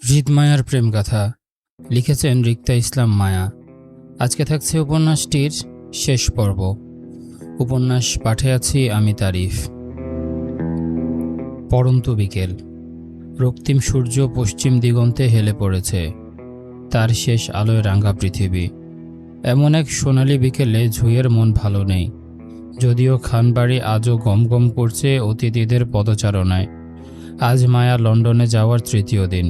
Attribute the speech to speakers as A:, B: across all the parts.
A: হৃদ মায়ার প্রেমগাথা লিখেছেন রিক্তা ইসলাম মায়া। আজকে থাকছে উপন্যাসটির শেষ পর্ব। উপন্যাস পাঠে আছি আমি তারিফ। পড়ন্ত বিকেল, রক্তিম সূর্য পশ্চিম দিগন্তে হেলে পড়েছে, তার শেষ আলোয় রাঙা পৃথিবী। এমন এক সোনালি বিকেলে ঝুঁয়ের মন ভালো নেই, যদিও খানবাড়ি আজও গমগম করছে অতিথিদের পদচারণায়। আজ মায়া লন্ডনে যাওয়ার তৃতীয় দিন,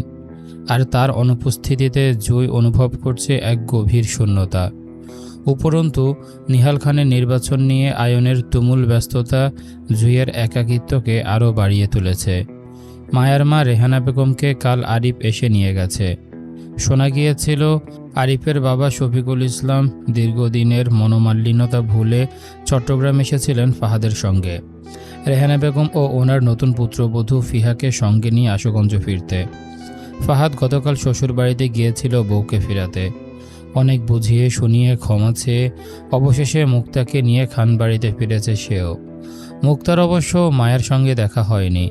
A: আর তার অনুপস্থিতিতে জুঁই অনুভব করছে এক গভীর শূন্যতা। উপরন্তু নিহাল খানের নির্বাচন নিয়ে আয়নের তুমুল ব্যস্ততা জুঁইয়ের একাকিত্বকে আরও বাড়িয়ে তুলেছে। মায়ার মা রেহানা বেগমকে কাল আরিফ এসে নিয়ে গেছে। শোনা গিয়েছিল আরিফের বাবা শফিকুল ইসলাম দীর্ঘদিনের মনোমালিন্যতা ভুলে চট্টগ্রাম এসেছিলেন ফাহাদের সঙ্গে। রেহানা বেগম ও ওনার নতুন পুত্রবধূ ফিহাকে সঙ্গে নিয়ে আশুগঞ্জ ফিরতে। ফাহাদ গতকাল শ্বশুরবাড়িতে গিয়েছিল বউকে ফেরাতে। অনেক বুঝিয়ে শুনিয়ে ক্ষমা চেয়ে অবশেষে মুক্তাকে নিয়ে খানবাড়িতে ফিরেছে সেও। মুক্তার অবশ্য মায়ের সঙ্গে দেখা হয়নি,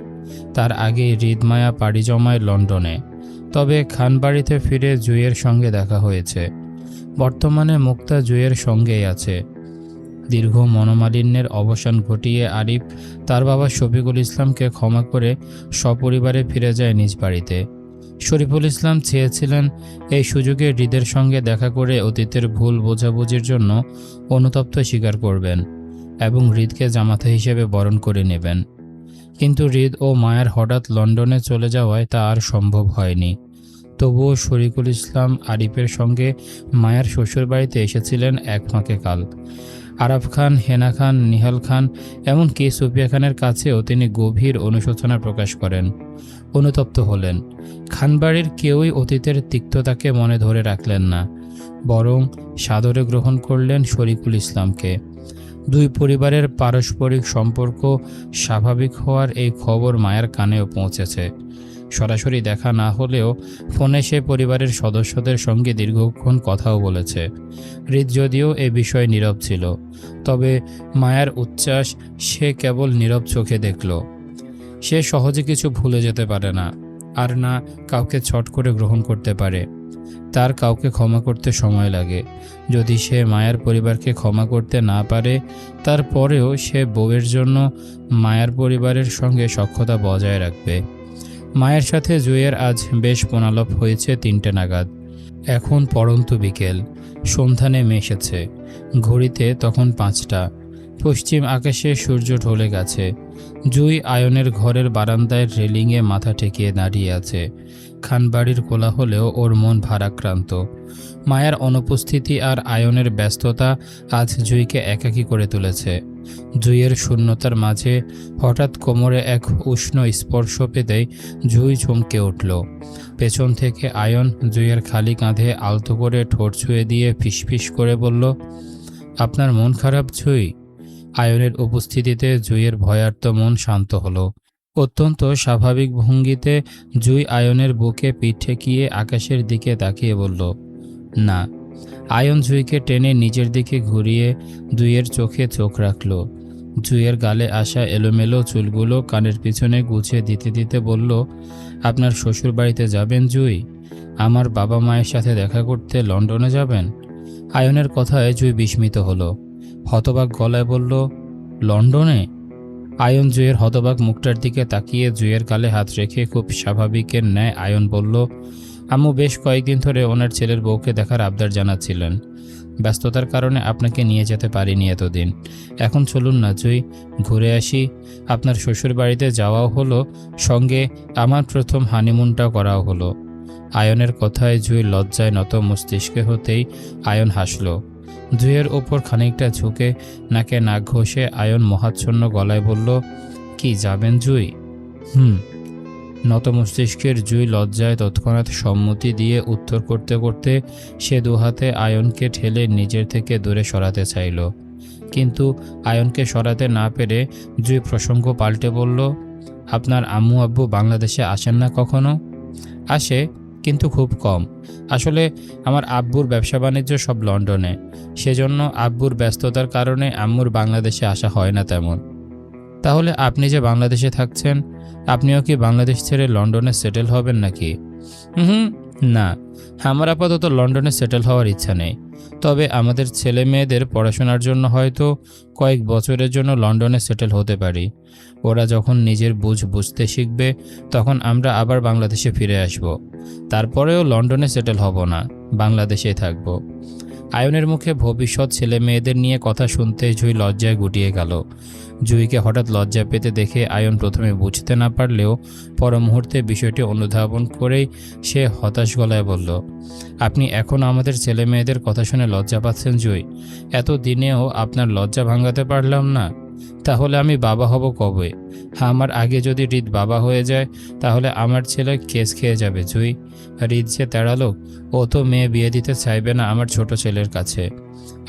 A: তার আগে হৃদ মায়া পাড়ি জমায় লন্ডনে। তবে খানবাড়িতে ফিরে জুঁইয়ের সঙ্গে দেখা হয়েছে। বর্তমানে মুক্তা জুঁইয়ের সঙ্গেই আছে। দীর্ঘ মনোমালিন্যের অবসান ঘটিয়ে আরিফ তার বাবা শফিকুল ইসলামকে ক্ষমা করে সপরিবারে ফিরে যায় নিজ বাড়িতে। শরীফুল ইসলাম চেয়েছিলেন এই সুযোগে হৃদের সঙ্গে দেখা করে অতীতের ভুল বোঝাবুঝির জন্য অনুতপ্ত স্বীকার করবেন এবং হৃদকে জামাতা হিসেবে বরণ করে নেবেন। কিন্তু হৃদ ও মায়ার হঠাৎ লন্ডনে চলে যাওয়ায় তা আর সম্ভব হয়নি। তবুও শরীফুল ইসলাম আরিফের সঙ্গে মায়ার শ্বশুরবাড়িতে এসেছিলেন এক ফাঁকে কাল। আরাফ খান, হেনা খান, নিহাল খান, এমনকি সুফিয়া খানের কাছেও তিনি গভীর অনুশোচনা প্রকাশ করেন, অনুতপ্ত হলেন। খানবাড়ির কেউই অতীতের তিক্ততাকে মনে ধরে রাখলেন না, বরং সাদরে গ্রহণ করলেন শরীফুল ইসলামকে। দুই পরিবারের পারস্পরিক সম্পর্ক স্বাভাবিক হওয়ার এই খবর মায়ের কানেও পৌঁছেছে। সরাসরি দেখা না হলেও ফোনে সে পরিবারের সদস্যদের সঙ্গে দীর্ঘক্ষণ কথাও বলেছে। হৃদ যদিও এ বিষয়ে নীরব ছিল, তবে মায়ার উচ্ছ্বাস সে কেবল নীরব চোখে দেখল। সে সহজে কিছু ভুলে যেতে পারে না, আর না কাউকে ছট করে গ্রহণ করতে পারে। তার কাউকে ক্ষমা করতে সময় লাগে। যদি সে মায়ার পরিবারকে ক্ষমা করতে না পারে, তারপরেও সে বউয়ের জন্য মায়ার পরিবারের সঙ্গে সখ্যতা বজায় রাখবে। মায়ের সাথে জুঁইয়ের আজ বেশ ফোনালাপ হয়েছে 3টে নাগাদ। এখন পড়ন্ত বিকেল, সন্ধ্যা নেমে এসেছে। ঘড়িতে তখন 5টা। পশ্চিম আকাশে সূর্য ঢলে গেছে। জুঁই আয়নের ঘরের বারান্দায় রেলিংয়ে মাথা ঠেকিয়ে দাঁড়িয়ে আছে। খানবাড়ির কোলাহলেও ওর মন ভারাক্রান্ত। মায়ার অনুপস্থিতি আর আয়নের ব্যস্ততা আজ জুঁইকে একাকী করে তুলেছে। জুঁইয়ের শূন্যতার মাঝে হঠাৎ কোমরে এক উষ্ণ স্পর্শ পেতেই জুঁই চমকে উঠল। পেছন থেকে আয়ন জুঁইয়ের খালি কাঁধে আলতো করে ঠোঁট ছুঁয়ে দিয়ে ফিসফিস করে বলল, আপনার মন খারাপ জুঁই? আয়নের উপস্থিতিতে জুঁইয়ের ভয়ার্ত মন শান্ত হলো। অত্যন্ত স্বাভাবিক ভঙ্গিতে জুঁই আয়নের বুকে পিঠ ঠেকিয়ে আকাশের দিকে তাকিয়ে বলল, না। আয়ন জুঁইকে টেনে নিজের দিকে ঘুরিয়ে জুঁইয়ের চোখে চোখ রাখল। জুঁইয়ের গালে আসা এলোমেলো চুলগুলো কানের পিছনে গুছিয়ে দিতে দিতে বলল, আপনার শ্বশুর বাড়িতে যাবেন জুঁই? আমার বাবা মায়ের সাথে দেখা করতে লন্ডনে যাবেন? আয়নের কথায় জুঁই বিস্মিত হলো। হতবাক গলায় বলল, লন্ডনে? আয়ন জুঁইয়ের হতবাক মুখটার দিকে তাকিয়ে জুঁইয়ের গালে হাত রেখে খুব স্বাভাবিকের ন্যায় আয়ন বলল, আম্মু বেশ কয়েকদিন ধরে ওনার ছেলের বউকে দেখার আবদার জানাচ্ছিলেন। ব্যস্ততার কারণে আপনাকে নিয়ে যেতে পারিনি এতদিন। এখন চলুন না জুঁই, ঘুরে আসি। আপনার শ্বশুর বাড়িতে যাওয়াও হলো, সঙ্গে আমার প্রথম হানিমুনটাও করাও হলো। আয়নের কথায় জুঁই লজ্জায় নত মস্তিষ্কে হতেই আয়ন হাসল। জুঁইয়ের ওপর খানিকটা ঝুঁকে নাকে নাক ঘষে আয়ন মহাচ্ছন্ন গলায় বলল, কি যাবেন জুঁই? নত মস্তিষ্কের জুঁই লজ্জায় তৎক্ষণাৎ সম্মতি দিয়ে উত্তর করতে করতে সে দুহাতে আয়নকে ঠেলে নিজের থেকে দূরে সরাতে চাইল। কিন্তু আয়নকে সরাতে না পেরে জুঁই প্রসঙ্গ পাল্টে বলল, আপনার আম্মু আব্বু বাংলাদেশে আসেন না কখনো? আসে, কিন্তু খুব কম। আসলে আমার আব্বুর ব্যবসা বাণিজ্য সব লন্ডনে, সেজন্য আব্বুর ব্যস্ততার কারণে আম্মুর বাংলাদেশে আসা হয় না তেমন। তাহলে আপনি যে বাংলাদেশে থাকছেন, আপনিও কি বাংলাদেশ ছেড়ে লন্ডনে সেটেল হবেন নাকি? হুম, না, আমার আপাতত লন্ডনে সেটেল হওয়ার ইচ্ছা নেই। তবে আমাদের ছেলে মেয়েদের পড়াশোনার জন্য হয়তো কয়েক বছরের জন্য লন্ডনে সেটেল হতে পারি। ওরা যখন নিজের বুঝতে শিখবে তখন আমরা আবার বাংলাদেশে ফিরে আসব। তারপরেও লন্ডনে সেটেল হব না, বাংলাদেশেই থাকব। আয়নের মুখে ভবিষ্যৎ ছেলে মেয়েদের নিয়ে কথা শুনতে জুই লজ্জায় গুটিয়ে গেল। জুইকে হঠাৎ লজ্জা পেতে দেখে আয়ন প্রথমে বুঝতে না পারলেও পর মুহূর্তে বিষয়টি অনুধাবন করেই সে হতাশ গলায় বলল, আপনি এখন আমাদের ছেলে মেয়েদের কথা শুনে লজ্জা পাচ্ছেন জুই? এত দিনেও আপনার লজ্জা ভাঙাতে পারলাম না। তাহলে আমি বাবা হব কবে? আমার আগে যদি হৃদ বাবা হয়ে যায় তাহলে আমার ছেলে কেস খেয়ে যাবে জুই। হৃদ যে তেড়ালো, ও তো মেয়ে বিয়ে দিতে চাইবে না আমার ছোট ছেলের কাছে।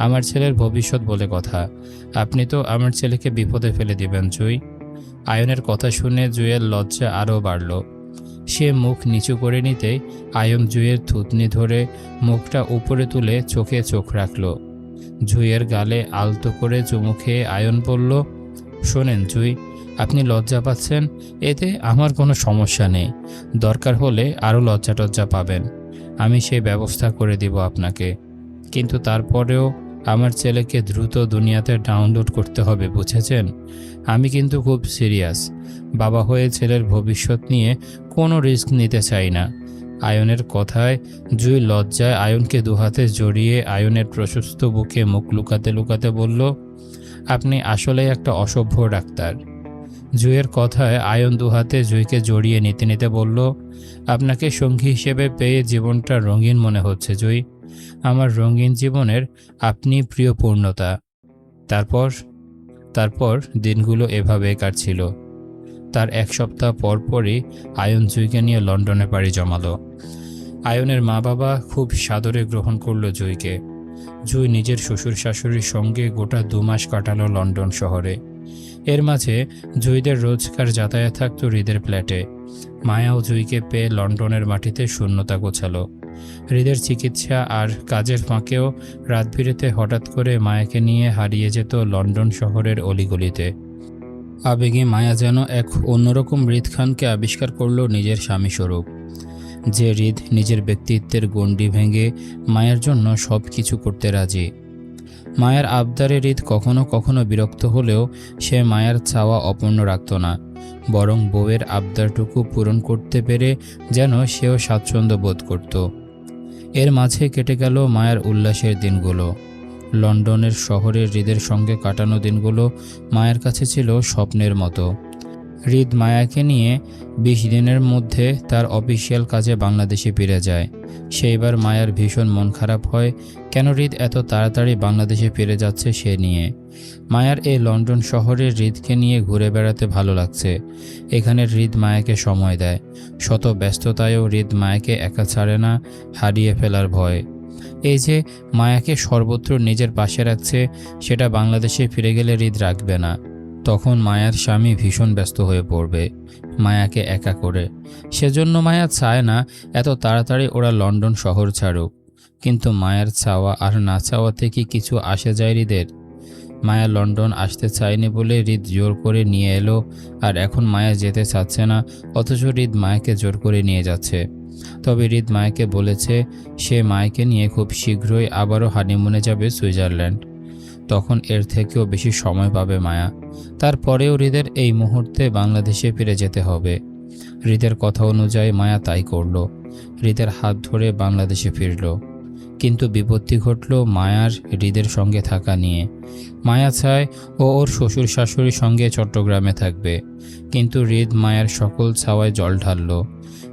A: আমার ছেলের ভবিষ্যৎ বলে কথা, আপনি তো আমার ছেলেকে বিপদে ফেলে দিবেন জুই। আয়নের কথা শুনে জুইয়ের লজ্জা আরও বাড়ল। সে মুখ নিচু করে নিতেই আয়ন জুইয়ের থুতনি ধরে মুখটা উপরে তুলে চোখে চোখ রাখল। জুইয়ের গালে আলতো করে চুমু খেয়ে আয়ন বলল, শোনেন জুই, আপনি লজ্জা পাচ্ছেন, এতে আমার কোনো সমস্যা নেই। দরকার হলে আরও লজ্জা টজ্জা পাবেন, আমি সেই ব্যবস্থা করে দিব আপনাকে। কিন্তু তারপরেও আমার ছেলেকে দ্রুত দুনিয়াতে ডাউনলোড করতে হবে, বুঝেছেন? আমি কিন্তু খুব সিরিয়াস। বাবা হয়ে ছেলের ভবিষ্যৎ নিয়ে কোনো রিস্ক নিতে চাই না। আয়নের কথায় জুই লজ্জায় আয়নকে দুহাতে জড়িয়ে আয়নের প্রশস্ত বুকে মুখ লুকাতে লুকাতে বলল, আপনি আসলেই একটা অসভ্য ডাক্তার। জুইয়ের কথায় আয়ন দুহাতে জুইকে জড়িয়ে নিতে নিতে বলল, আপনাকে সঙ্গী হিসেবে পেয়ে জীবনটা রঙিন মনে হচ্ছে জুই। আমার রঙিন জীবনের আপনি প্রিয় পূর্ণতা। তারপর দিনগুলো এভাবে কাটছিল। তার এক সপ্তাহ পরপরই আয়ন জুইকে নিয়ে লন্ডনে পাড়ি জমালো। আয়নের মা বাবা খুব সাদরে গ্রহণ করলো জুইকে। জুই নিজের শ্বশুর শাশুড়ির সঙ্গে গোটা 2 মাস কাটালো লন্ডন শহরে। এর মাঝে জুইদের রোজকার যাতায়াত থাকতো হৃদের ফ্ল্যাটে। মায়াও জুইকে পেয়ে লন্ডনের মাটিতে শূন্যতা গোছালো। হৃদের চিকিৎসা আর কাজের ফাঁকেও রাত বিরেতে হঠাৎ করে মায়াকে নিয়ে হারিয়ে যেত লন্ডন শহরের অলিগলিতে। আবেগে মায়া যেন এক অন্যরকম হৃদ খানকে আবিষ্কার করল নিজের স্বামীস্বরূপ, যে হৃদ নিজের ব্যক্তিত্বের গণ্ডি ভেঙে মায়ের জন্য সব কিছু করতে রাজি। মায়ের আবদারে হৃদ কখনো কখনো বিরক্ত হলেও সে মায়ের চাওয়া অপূর্ণ রাখত না, বরং বউয়ের আবদারটুকু পূরণ করতে পেরে যেন সেও স্বাচ্ছন্দ্য বোধ করত। এর মাঝে কেটে গেল মায়ের উল্লাসের দিনগুলো। লন্ডনের শহরের হৃদের সঙ্গে কাটানো দিনগুলো মায়ের কাছে ছিল স্বপ্নের মতো। হৃদ মায়াকে নিয়ে 20 দিনের মধ্যে তার অফিসিয়াল কাজে বাংলাদেশে ফিরে যায়। সেইবার মায়ার ভীষণ মন খারাপ হয়, কেন হৃদ এত তাড়াতাড়ি বাংলাদেশে ফিরে যাচ্ছে সে নিয়ে। মায়ার এই লন্ডন শহরে হৃদকে নিয়ে ঘুরে বেড়াতে ভালো লাগছে। এখানে হৃদ মায়াকে সময় দেয়। শত ব্যস্ততায়ও হৃদ মায়াকে একা ছাড়ে না, হারিয়ে ফেলার ভয়। এই যে মায়াকে সর্বত্র নিজের পাশে রাখছে, সেটা বাংলাদেশে ফিরে গেলে হৃদ রাখবে না। তখন মায়ার স্বামী ভীষণ ব্যস্ত হয়ে পড়বে মায়াকে একা করে। সেজন্য মায়া চায় না এত তাড়াতাড়ি ওরা লন্ডন শহর ছাড়ুক। কিন্তু মায়ের চাওয়া আর না চাওয়াতে কি কিছু আসে যায় হৃদের? মায়া লন্ডন আসতে চায়নি বলে হৃদ জোর করে নিয়ে এলো, আর এখন মায়া যেতে চাচ্ছে না, অথচ হৃদ মায়াকে জোর করে নিয়ে যাচ্ছে। তবে হৃদ মায়াকে বলেছে সে মায়াকে নিয়ে খুব শীঘ্রই আবারও হানিমুনে যাবে সুইজারল্যান্ড। তখন এর থেকেও বেশি সময় পাবে মায়া। তারপরেও হৃদের এই মুহূর্তে বাংলাদেশে ফিরে যেতে হবে। হৃদের কথা অনুযায়ী মায়া তাই করল। হৃদের হাত ধরে বাংলাদেশে ফিরল। কিন্তু বিপত্তি ঘটল মায়ার হৃদের সঙ্গে থাকা নিয়ে। মায়া চায় ও ওর শ্বশুর শাশুড়ির সঙ্গে চট্টগ্রামে থাকবে, কিন্তু হৃদ মায়ার সকল ছাওয়ায় জল ঢালল।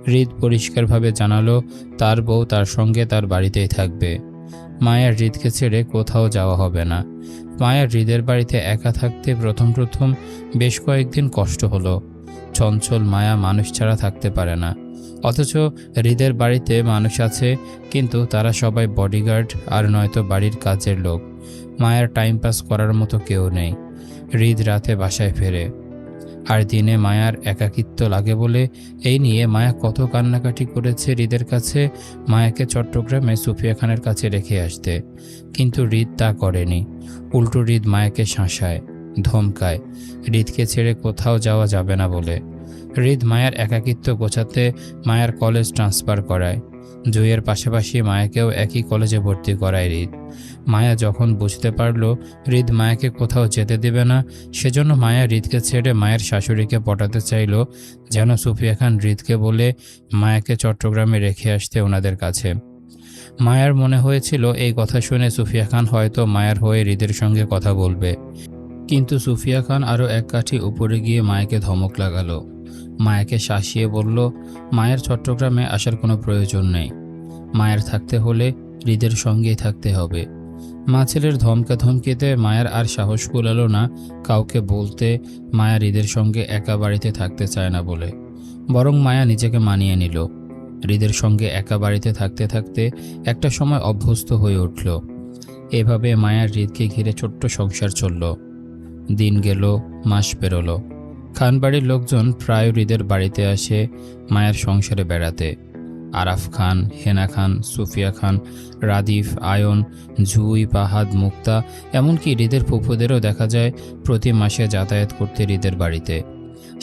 A: হৃদ পরিষ্কারভাবে জানালো তার বউ তার সঙ্গে তার বাড়িতেই থাকবে। মায়ার হৃদকে ছেড়ে কোথাও যাওয়া হবে না। মায়ার হৃদের বাড়িতে একা থাকতে প্রথম বেশ কয়েকদিন কষ্ট হলো। চঞ্চল মায়া মানুষ ছাড়া থাকতে পারে না, অথচ হৃদের বাড়িতে মানুষ আছে, কিন্তু তারা সবাই বডিগার্ড আর নয়তো বাড়ির কাজের লোক। মায়ার টাইম পাস করার মতো কেউ নেই। হৃদ রাতে বাসায় ফেরে, আর দিনে মায়ার একাকিত্ব লাগে বলে এই নিয়ে মায়া কত কান্নাকাটি করেছে হৃদের কাছে মায়াকে চট্টগ্রামে সুফিয়া খানের কাছে রেখে আসতে। কিন্তু হৃদ তা করেনি। উল্টো হৃদ মায়াকে শাসায়, ধমকায়, হৃদকে ছেড়ে কোথাও যাওয়া যাবে না বলে। হৃদ মায়ার একাকিত্ব গোছাতে মায়ার কলেজ ট্রান্সফার করায়। জুঁইয়ের পাশাপাশি মায়াকেও একই কলেজে ভর্তি করায় হৃদ। মায়া যখন বুঝতে পারল হৃদ মায়াকে কোথাও যেতে দেবে না, সেজন্য মায়া হৃদকে ছেড়ে মায়ের শাশুড়িকে পটাতে চাইল যেন সুফিয়া খান হৃদকে বলে মায়াকে চট্টগ্রামে রেখে আসতে ওনাদের কাছে। মায়ার মনে হয়েছিল এই কথা শুনে সুফিয়া খান হয়তো মায়ার হয়ে হৃদের সঙ্গে কথা বলবে, কিন্তু সুফিয়া খান আরও এক কাঠি উপরে গিয়ে মায়াকে ধমক লাগালো। মায়াকে শাসিয়ে বলল, মায়ের চট্টগ্রামে আসার কোনো প্রয়োজন নেই। মায়ের থাকতে হলে হৃদের সঙ্গেই থাকতে হবে। মা ছেলের ধমকিতে মায়ের আর সাহস কুলালো না কাউকে বলতে মায়া হৃদের সঙ্গে একা বাড়িতে থাকতে চায় না বলে। বরং মায়া নিজেকে মানিয়ে নিল। হৃদের সঙ্গে একা বাড়িতে থাকতে থাকতে একটা সময় অভ্যস্ত হয়ে উঠল। এভাবে মায়ার হৃদকে ঘিরে ছোট্ট সংসার চলল। দিন গেল, মাস পেরোলো। খানবাড়ির লোকজন প্রায় হৃদের বাড়িতে আসে মায়ের সংসারে বেড়াতে। আরাফ খান, হেনা খান, সুফিয়া খান, রাদিফ, আয়ন, জুঁই, পাহাদ, মুক্তা, এমনকি হৃদের ফুফুদেরও দেখা যায় প্রতি মাসে যাতায়াত করতে হৃদের বাড়িতে।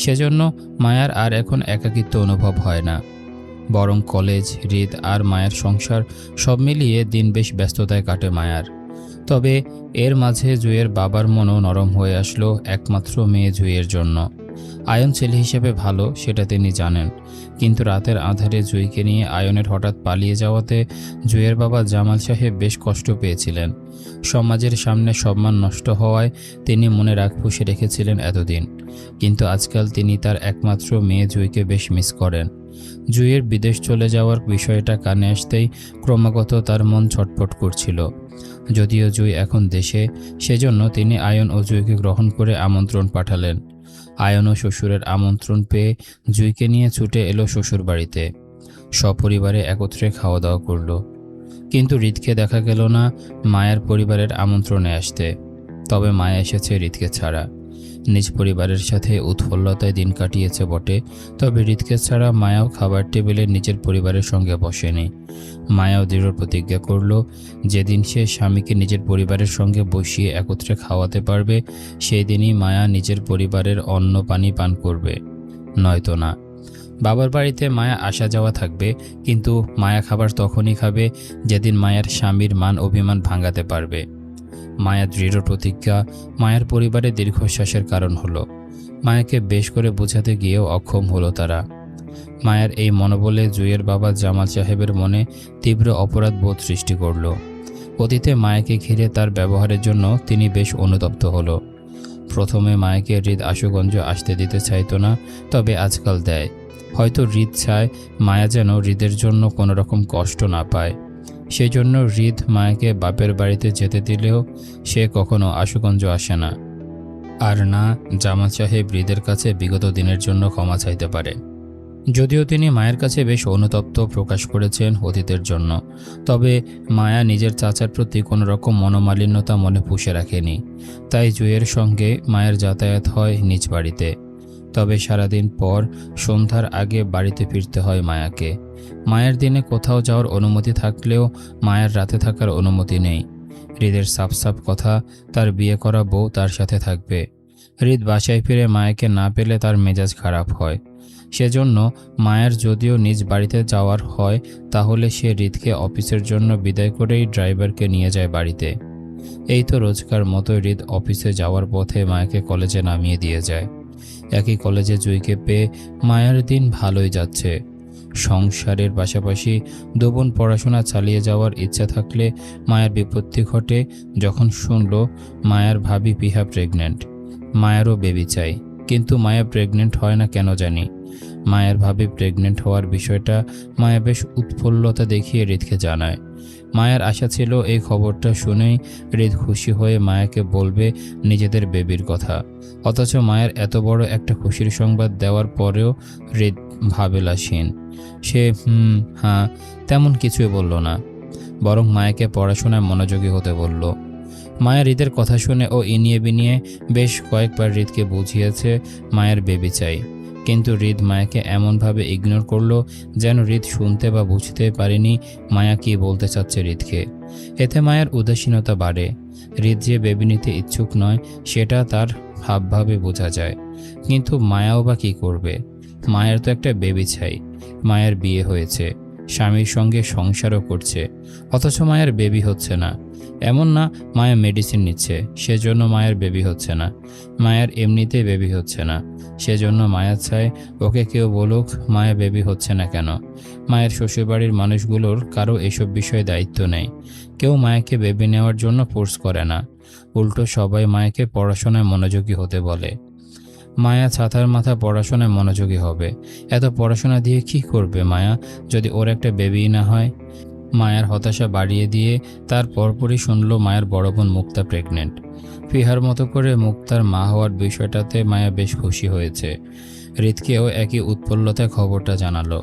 A: সেজন্য মায়ার আর এখন একাকিত্ব অনুভব হয় না। বরং কলেজ, হৃদ আর মায়ের সংসার সব মিলিয়ে দিন বেশ ব্যস্ততায় কাটে মায়ার। তবে এর মাঝে জুঁইয়ের বাবার মনও নরম হয়ে আসলো একমাত্র মেয়ে জুঁইয়ের জন্য। আয়ন ছেলে হিসেবে ভালো, সেটা তিনি জানেন, কিন্তু রাতের আঁধারে জুঁইকে নিয়ে আয়নের হঠাৎ পালিয়ে যাওয়াতে জুঁইয়ের বাবা জামাল সাহেব বেশ কষ্ট পেয়েছিলেন। সমাজের সামনে সম্মান নষ্ট হওয়ায় তিনি মনে রাগ পুষে রেখেছিলেন এতদিন, কিন্তু আজকাল তিনি তার একমাত্র মেয়ে জুঁইকে বেশ মিস করেন। জুঁইয়ের বিদেশ চলে যাওয়ার বিষয়টা কানে আসতেই ক্রমাগত তার মন ছটফট করছিল। যদিও জুঁই এখন দেশে, সেজন্য তিনি আয়ন ও জুঁইকে গ্রহণ করে আমন্ত্রণ পাঠালেন। আয়ন ও শ্বশুরের আমন্ত্রণ পেয়ে জুঁইকে নিয়ে ছুটে এলো শ্বশুর বাড়িতে। সপরিবারে একত্রে খাওয়া দাওয়া করল। কিন্তু হৃদকে দেখা গেল না মায়ের পরিবারের আমন্ত্রণে আসতে। তবে মায়া এসেছে হৃদকে ছাড়া। নিজ পরিবারের সাথে উৎফুল্লতায় দিন কাটিয়েছে বটে, তবে হৃদকে ছাড়া মায়াও খাবার টেবিলে নিজের পরিবারের সঙ্গে বসেনি। মায়াও দৃঢ় প্রতিজ্ঞা করল, যেদিন সে স্বামীকে নিজের পরিবারের সঙ্গে বসিয়ে একত্রে খাওয়াতে পারবে, সেই দিনই মায়া নিজের পরিবারের অন্ন পানি পান করবে, নয়তো না। বাবার বাড়িতে মায়া আসা যাওয়া থাকবে, কিন্তু মায়া খাবার তখনই খাবে যেদিন মায়ের স্বামীর মান অভিমান ভাঙাতে পারবে। মায়া দৃঢ় প্রতিজ্ঞা মায়ের পরিবারে দীর্ঘশ্বাসের কারণ হলো। মায়াকে বেশ করে বোঝাতে গিয়েও অক্ষম হলো তারা। মায়ের এই মনোবলে জুঁইয়ের বাবা জামাল সাহেবের মনে তীব্র অপরাধ বোধ সৃষ্টি করল। অতীতে মায়াকে ঘিরে তার ব্যবহারের জন্য তিনি বেশ অনুতপ্ত হলো। প্রথমে মায়াকে হৃদ আশুগঞ্জ আসতে দিতে চাইতো না, তবে আজকাল দেয়। হয়তো হৃদ চায় মায়া যেন হৃদের জন্য কোনো রকম কষ্ট না পায়। সেই জন্য হৃদ মায়াকে বাপের বাড়িতে যেতে দিলেও সে কখনো আশুগঞ্জ আসে না। আর না জামাল সাহেব হৃদের কাছে বিগত দিনের জন্য ক্ষমা চাইতে পারে। যদিও তিনি মায়ের কাছে বেশ অনুতপ্ত প্রকাশ করেছেন অতীতের জন্য, তবে মায়া নিজের চাচার প্রতি কোনো রকম মনোমালিন্যতা মনে পুষে রাখেনি। তাই জুঁইয়ের সঙ্গে মায়ের যাতায়াত হয় নিজ বাড়িতে। তবে সারাদিন পর সন্ধ্যার আগে বাড়িতে ফিরতে হয় মায়াকে। মায়ের দিনে কোথাও যাওয়ার অনুমতি থাকলেও মায়ের রাতে থাকার অনুমতি নেই। হৃদের সাফ কথা, তার বিয়ে করা বউ তার সাথে থাকবে। হৃদ বাসায় ফিরে মায়াকে না পেলে তার মেজাজ খারাপ হয়। সেজন্য মায়ের যদিও নিজ বাড়িতে যাওয়ার হয়, তাহলে সে হৃদকে অফিসের জন্য বিদায় করেই ড্রাইভারকে নিয়ে যায় বাড়িতে। এই তো রোজকার মতো হৃদ অফিসে যাওয়ার পথে মায়াকে কলেজে নামিয়ে দিয়ে যায়। একই কলেজে জুঁইকে পেয়ে মায়ের দিন ভালোই যাচ্ছে। সংসারের পাশাপাশি দুবোন পড়াশোনা চালিয়ে যাওয়ার ইচ্ছা থাকলে মায়ের বিপত্তি ঘটে যখন শুনল মায়ার ভাবি পিহা প্রেগনেন্ট। মায়েরও বেবি চাই, কিন্তু মায়া প্রেগনেন্ট হয় না কেন জানি। মায়ের ভাবি প্রেগনেন্ট হওয়ার বিষয়টা মায়া বেশ উৎফুল্লতা দেখিয়ে হৃদকে জানায়। মায়ের আশা ছিল এই খবরটা শুনেই হৃদ খুশি হয়ে মায়াকে বলবে নিজেদের বেবির কথা। অথচ মায়ের এত বড় একটা খুশির সংবাদ দেওয়ার পরেও হৃদ ভাবেলাসীন। সে হ্যাঁ তেমন কিছুই বলল না, বরং মায়াকে পড়াশোনায় মনোযোগী হতে বলল। মায়ের হৃদের কথা শুনে ও ইনিয়ে বিনিয়ে বেশ কয়েকবার হৃদকে বুঝিয়েছে মায়ের বেবি চাই, কিন্তু হৃদ মায়াকে এমনভাবে ইগনোর করলো যেন হৃদ শুনতে বা বুঝতে পারেনি মায়া কি বলতে চাচ্ছে হৃদকে। এতে মায়ের উদাসীনতা বাড়ে। হৃদ যে বেবি নিতে ইচ্ছুক নয় সেটা তার হাবভাবে বোঝা যায়, কিন্তু মায়াও বা কী করবে। মায়ের তো একটা বেবি চাই, মায়ের বিয়ে হয়েছে, স্বামীর সঙ্গে সংসারও করছে, অথচ মায়ের বেবি হচ্ছে না। এমন না মায়ের মেডিসিন নিচ্ছে সেজন্য মায়ের বেবি হচ্ছে না, মায়ের এমনিতে বেবি হচ্ছে না, সেজন্য মায়া চায় ওকে কেউ বলুক মায়ের বেবি হচ্ছে না কেন। মায়ের শ্বশুরবাড়ির মানুষগুলোর কারো এসব বিষয়ে দায়িত্ব নেই, কেউ মায়াকে বেবি নেওয়ার জন্য ফোর্স করে না, উল্টো সবাই মায়াকে পড়াশোনায় মনোযোগী হতে বলে। মায়া ছাতার মাথা পড়াশোনায় মনোযোগী হবে। এত পড়াশোনা দিয়ে কি করবে মায়া যদি ওর একটা বেবি না হয়? মায়ার হতাশা বাড়িয়ে দিয়ে তার পরপরই শুনল মায়ের বড় বোন মুক্তা প্রেগনেন্ট। ফিহার মতো করে মুক্তার মা হওয়ার বিষয়টাতে মায়া বেশ খুশি হয়েছে। হৃদকেও একই উৎফুল্লতায় খবরটা জানালো।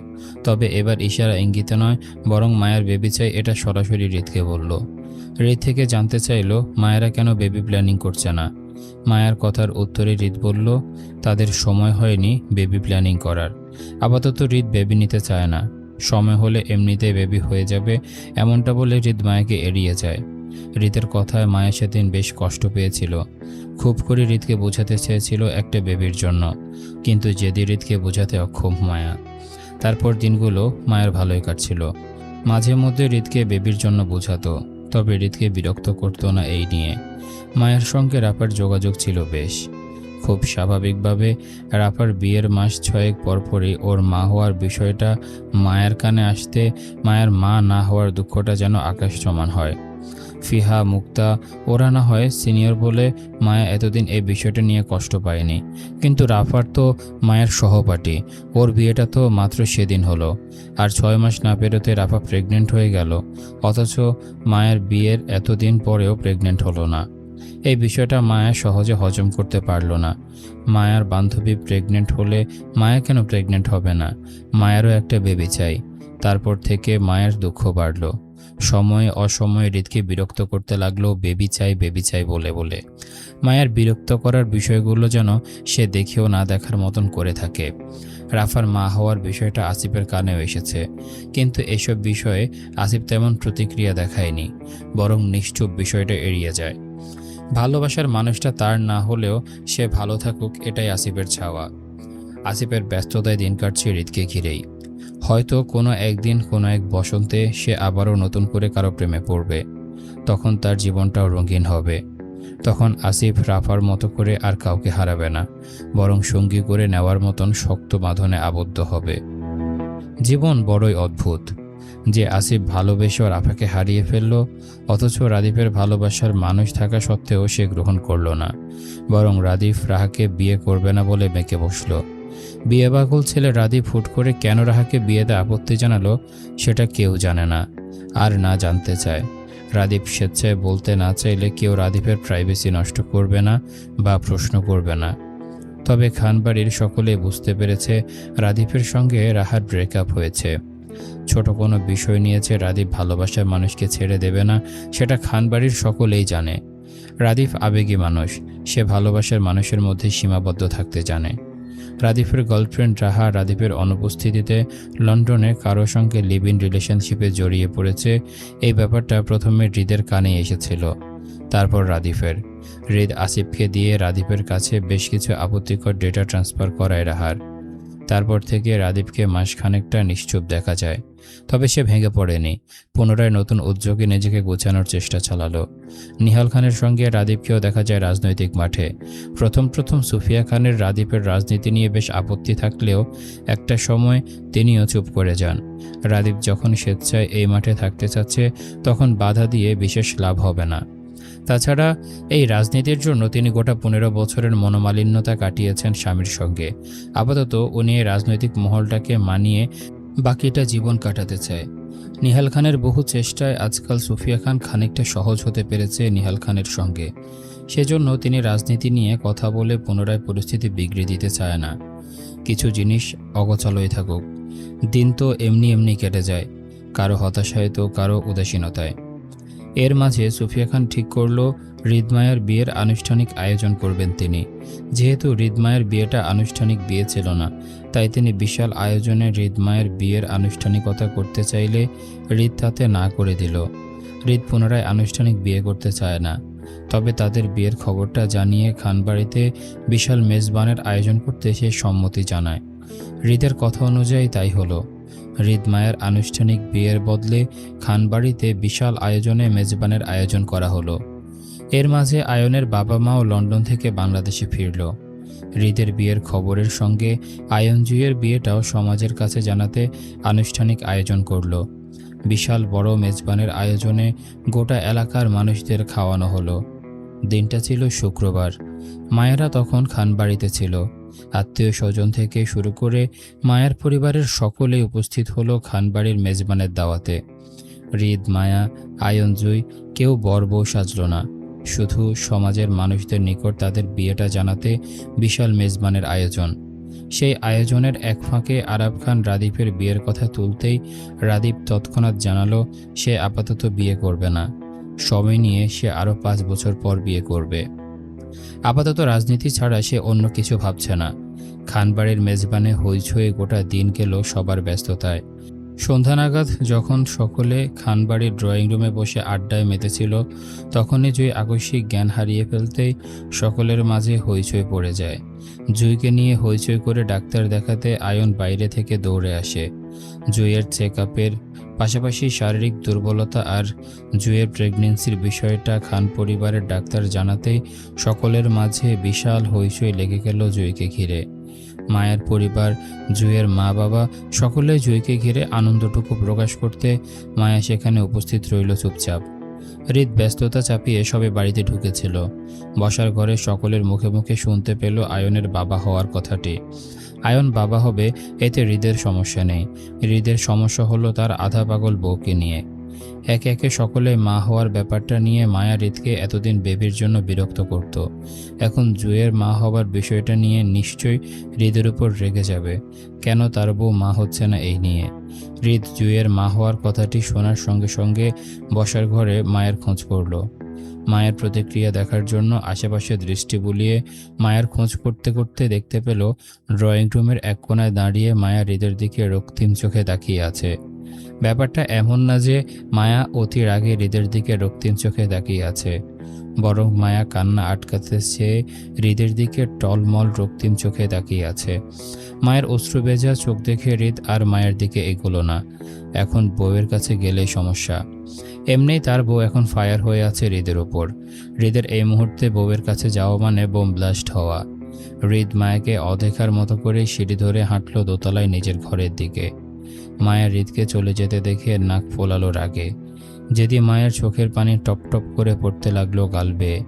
A: তবে এবার ইশারা ইঙ্গিতে নয়, বরং মায়ের বেবি চাই এটা সরাসরি হৃদকে বলল। হৃদ থেকে জানতে চাইল মায়েরা কেন বেবি প্ল্যানিং করছে না। মায়ার কথার উত্তরে হৃদ বলল তাদের সময় হয়নি বেবি প্ল্যানিং করার। আপাতত হৃদ বেবি নিতে চায় না, সময় হলে এমনিতেই বেবি হয়ে যাবে, এমনটা বলে হৃদ মায়াকে এড়িয়ে যায়। হৃদের কথায় মায়া সেদিন বেশ কষ্ট পেয়েছিল। খুব করে হৃদকে বোঝাতে চেয়েছিল একটা বেবির জন্য, কিন্তু যেদি হৃদকে বোঝাতে অক্ষম মায়া। তারপর দিনগুলো মায়ের ভালোই কাটছিল। মাঝে মধ্যে হৃদকে বেবির জন্য বোঝাতো, তবে হৃদকে বিরক্ত করতো না এই নিয়ে। মায়ের সঙ্গে রাফার যোগাযোগ ছিল বেশ। খুব স্বাভাবিকভাবে রাফার বিয়ের মাস 6 পরপরই ওর মা হওয়ার বিষয়টা মায়ের কানে আসতে মায়ের মা না হওয়ার দুঃখটা যেন আকাশ সমান হয়। ফিহা, মুক্তা ওরা না হয় সিনিয়র বলে মায়া এতদিন এই বিষয়টা নিয়ে কষ্ট পায়নি, কিন্তু রাফার তো মায়ের সহপাঠী, ওর বিয়েটা তো মাত্র সেদিন হলো, আর 6 মাস না পেরোতে রাফা প্রেগনেন্ট হয়ে গেল, অথচ মায়ের বিয়ের এতদিন পরেও প্রেগনেন্ট হলো না। এই বিষয়টা মায়া সহজে হজম করতে পারল না। মায়ার বান্ধবী প্রেগনেন্ট হলে মায়া কেন প্রেগনেন্ট হবে না? মায়েরও একটা বেবি চাই। তারপর থেকে মায়ের দুঃখ বাড়ল। সময়ে অসময়ে হৃদকে বিরক্ত করতে লাগলো বেবি চাই বলে বলে। মায়ের বিরক্ত করার বিষয়গুলো যেন সে দেখেও না দেখার মতন করে থাকে। রাফার মা হওয়ার বিষয়টা আসিফের কানেও এসেছে, কিন্তু এসব বিষয়ে আসিফ তেমন প্রতিক্রিয়া দেখায়নি, বরং নিশ্চুপ বিষয়টা এড়িয়ে যায়। ভালোবাসার মানুষটা তার না হলেও সে ভালো থাকুক, এটাই আসিফের চাওয়া। আসিফের ব্যস্ততায় দিন কাটছে হৃদকে ঘিরেই। হয়তো কোনো একদিন কোনো এক বসন্তে সে আবারও নতুন করে কারো প্রেমে পড়বে, তখন তার জীবনটাও রঙিন হবে। তখন আসিফ রাফার মতো করে আর কাউকে হারাবে না, বরং সঙ্গী করে নেওয়ার মতন শক্ত বাঁধনে আবদ্ধ হবে। জীবন বড়ই অদ্ভুত যে আসিফ ভালোবেসেও রাফাকে হারিয়ে ফেলল, অথচ রাদীপের ভালোবাসার মানুষ থাকা সত্ত্বেও সে গ্রহণ করল না, বরং রাদীপ রাহাকে বিয়ে করবে না বলে মেকে বসল। বিয়ে পাগল ছেলে রাদীপ হুট করে কেন রাহাকে বিয়েতে আপত্তি জানালো সেটা কেউ জানে না, আর না জানতে চায়। রাদীপ স্বেচ্ছায় বলতে না চাইলে কেউ রাদীপের প্রাইভেসি নষ্ট করবে না বা প্রশ্ন করবে না। তবে খানবাড়ির সকলেই বুঝতে পেরেছে রাদীপের সঙ্গে রাহার ব্রেকআপ হয়েছে। ছোট কোনো বিষয় নিয়েছে রাদীপ ভালোবাসার মানুষকে ছেড়ে দেবে না, সেটা খানবাড়ির সকলেই জানে। রাদীপ আবেগী মানুষ, সে ভালোবাসার মানুষের মধ্যে সীমাবদ্ধ থাকতে জানে। রাদীপের গার্লফ্রেন্ড রাহা রাদীপের অনুপস্থিতিতে লন্ডনে কারো সঙ্গে লিভ ইন রিলেশনশিপে জড়িয়ে পড়েছে, এই ব্যাপারটা প্রথমে হৃদের কানে এসেছিল, তারপর রাদীপের। হৃদ আসিফকে দিয়ে রাদীপের কাছে বেশ কিছু আপত্তিকর ডেটা ট্রান্সফার করায় রাহার। তারপর থেকে রাদীপকে মাসখানেকটা নিশ্চুপ দেখা যায়, তবে সে ভেঙে পড়েনি। পুনরায় নতুন উদ্যোগে নিজেকে গোছানোর চেষ্টা চালালো। নিহাল খানের সঙ্গে রাদীপকেও দেখা যায় রাজনৈতিক মাঠে। প্রথম সুফিয়া খানের রাদীপের রাজনীতি নিয়ে বেশ আপত্তি থাকলেও একটা সময় তিনিও চুপ করে যান। রাদীপ যখন স্বেচ্ছায় এই মাঠে থাকতে চাচ্ছে, তখন বাধা দিয়ে বিশেষ লাভ হবে না। তাছাড়া এই রাজনীতির জন্য তিনি গোটা 15 বছরের মনোমালিন্যতা কাটিয়েছেন স্বামীর সঙ্গে। আপাতত উনি এই রাজনৈতিক মহলটাকে মানিয়ে বাকিটা জীবন কাটাতে চায়। নিহাল খানের বহু চেষ্টায় আজকাল সুফিয়া খান খানিকটা সহজ হতে পেরেছে নিহাল খানের সঙ্গে। সেজন্য তিনি রাজনীতি নিয়ে কথা বলে পুনরায় পরিস্থিতি বিগড়ে দিতে চায় না। কিছু জিনিস অগোছালোই থাকুক, দিন তো এমনি কেটে যায়, কারো হতাশায় তো কারো উদাসীনতায়। এর মাঝে সুফিয়া খান ঠিক করল হৃদমায়ের বিয়ের আনুষ্ঠানিক আয়োজন করবেন তিনি। যেহেতু হৃদমায়ের বিয়েটা আনুষ্ঠানিক বিয়ে ছিল না, তাই তিনি বিশাল আয়োজনে হৃদমায়ের বিয়ের আনুষ্ঠানিকতা করতে চাইলে হৃদ তাতে না করে দিল। হৃদ পুনরায় আনুষ্ঠানিক বিয়ে করতে চায় না, তবে তাদের বিয়ের খবরটা জানিয়ে খানবাড়িতে বিশাল মেজবানের আয়োজন করতে সে সম্মতি জানায়। হৃদের কথা অনুযায়ী তাই হলো। হৃদ মায়ের আনুষ্ঠানিক বিয়ের বদলে খানবাড়িতে বিশাল আয়োজনে মেজবানের আয়োজন করা হলো। এর মাঝে আয়নের বাবা মাও লন্ডন থেকে বাংলাদেশে ফিরল। হৃদের বিয়ের খবরের সঙ্গে আয়ন জুঁইয়ের বিয়েটাও সমাজের কাছে জানাতে আনুষ্ঠানিক আয়োজন করল। বিশাল বড় মেজবানের আয়োজনে গোটা এলাকার মানুষদের খাওয়ানো হলো। দিনটা ছিল শুক্রবার। মায়েরা তখন খানবাড়িতে ছিল। আত্মীয় স্বজন থেকে শুরু করে মায়ের পরিবারের সকলেই উপস্থিত হলো খানবাড়ির মেজবানের দাওয়াতে। হৃদ, মায়া, আয়ন, জুঁই কেউ বর বউ সাজল না। শুধু সমাজের মানুষদের নিকট তাদের বিয়েটা জানাতে বিশাল মেজবানের আয়োজন। সেই আয়োজনের এক ফাঁকে আরাব খান রাদীপের বিয়ের কথা তুলতেই রাদীপ তৎক্ষণাৎ জানালো সে আপাতত বিয়ে করবে না, সময় নিয়ে সে আরও 5 বছর পর বিয়ে করবে। আপাতত রাজনীতি ছাড়া সে অন্য কিছু ভাবছে না। খানবাড়ির মেজবানে হইচই গোটা দিন গেল সবার ব্যস্ততায়। সন্ধ্যা নাগাদ যখন সকলে খানবাড়ির ড্রয়িং রুমে বসে আড্ডায় মেতেছিল, তখনই জুঁই আকস্মিক জ্ঞান হারিয়ে ফেলতেই সকলের মাঝে হইচই পড়ে যায়। জুঁইকে নিয়ে হইচই করে ডাক্তার দেখাতে আয়ন বাইরে থেকে দৌড়ে আসে। জুঁইয়ের চেক আপের পাশাপাশি শারীরিক দুর্বলতা আর জুঁইয়ের প্রেগনেন্সির বিষয়টা খান পরিবারের ডাক্তার জানাতেই সকলের মাঝে বিশাল হইচই লেগে গেল জুঁইকে ঘিরে। মায়ের পরিবার, জুঁইয়ের মা বাবা সকলেই জুঁইকে ঘিরে আনন্দটুকু প্রকাশ করতে মায়া সেখানে উপস্থিত রইল চুপচাপ। হৃদ ব্যস্ততা চাপিয়ে সবে বাড়িতে ঢুকেছিল। বসার ঘরে সকলের মুখে মুখে শুনতে পেল আয়নের বাবা হওয়ার কথাটি। আয়ন বাবা হবে, এতে হৃদের সমস্যা নেই। হৃদের সমস্যা হলো তার আধা পাগল বউকে নিয়ে। একে একে সকলে মা হওয়ার ব্যাপারটা নিয়ে মায়া হৃদকে এতদিন বেবির জন্য বিরক্ত করত। এখন জুঁইয়ের মা হওয়ার বিষয়টা নিয়ে নিশ্চয়ই হৃদের উপর রেগে যাবে। কেন তার বউ মা হচ্ছে না এই নিয়ে। হৃদ জুঁইয়ের মা হওয়ার কথাটি শোনার সঙ্গে সঙ্গে বসার ঘরে মায়ের খোঁজ করল। মায়ের প্রতিক্রিয়া দেখার জন্য আশেপাশে দৃষ্টি বুলিয়ে মায়ের খোঁজ করতে করতে দেখতে পেল ড্রয়িং রুমের এক কোণায় দাঁড়িয়ে মায়া হৃদের দিকে রক্তিম চোখে তাকিয়ে আছে। ব্যাপারটা এমন না যে মায়া অতি রাগে হৃদের দিকে রক্তিম চোখে তাকিয়ে আছে, বরং মায়া কান্না আটকাতে চেয়ে হৃদের দিকে টলমল রক্তিম চোখে তাকিয়ে আছে। মায়ের অশ্রুভেজা চোখ দেখে হৃদ আর মায়ের দিকে এগোলো না। এখন বউয়ের কাছে গেলেই সমস্যা। এমনিই তার বউ এখন ফায়ার হয়ে আছে হৃদের ওপর। হৃদের এই মুহূর্তে বউয়ের কাছে যাওয়া মানে বোম ব্লাস্ট হওয়া। হৃদ মায়াকে অদেখার মতো করে সিঁড়ি ধরে হাঁটল দোতলায় নিজের ঘরের দিকে। মায়া হৃদকে চলে যেতে দেখে নাক ফোলালো রাগে। যেদি মায়ের চোখের পানি টপ টপ করে পড়তে লাগলো গাল বেয়ে।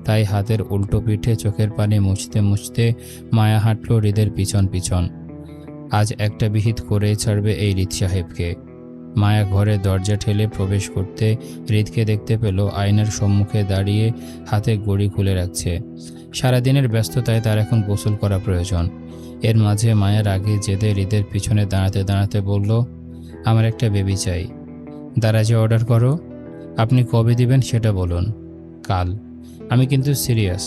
A: তাই হাতের উল্টো পিঠে চোখের পানি মুছতে মুছতে মায়া হাঁটল হৃদের পিছন পিছন। আজ একটা বিহিত করে ছাড়বে এই হৃদ সাহেবকে। মায়া ঘরে দরজা ঠেলে প্রবেশ করতে হৃদকে দেখতে পেল আয়নার সম্মুখে দাঁড়িয়ে হাতে ঘড়ি খুলে রাখছে। সারাদিনের ব্যস্ততায় তার এখন গোসল করা প্রয়োজন। এর মাঝে মায়ের আগে জেদে হৃদের পিছনে দাঁড়াতে দাঁড়াতে বলল, আমার একটা বেবি চাই। দারাজে অর্ডার করো। আপনি কবে দিবেন সেটা বলুন। কাল। আমি কিন্তু সিরিয়াস।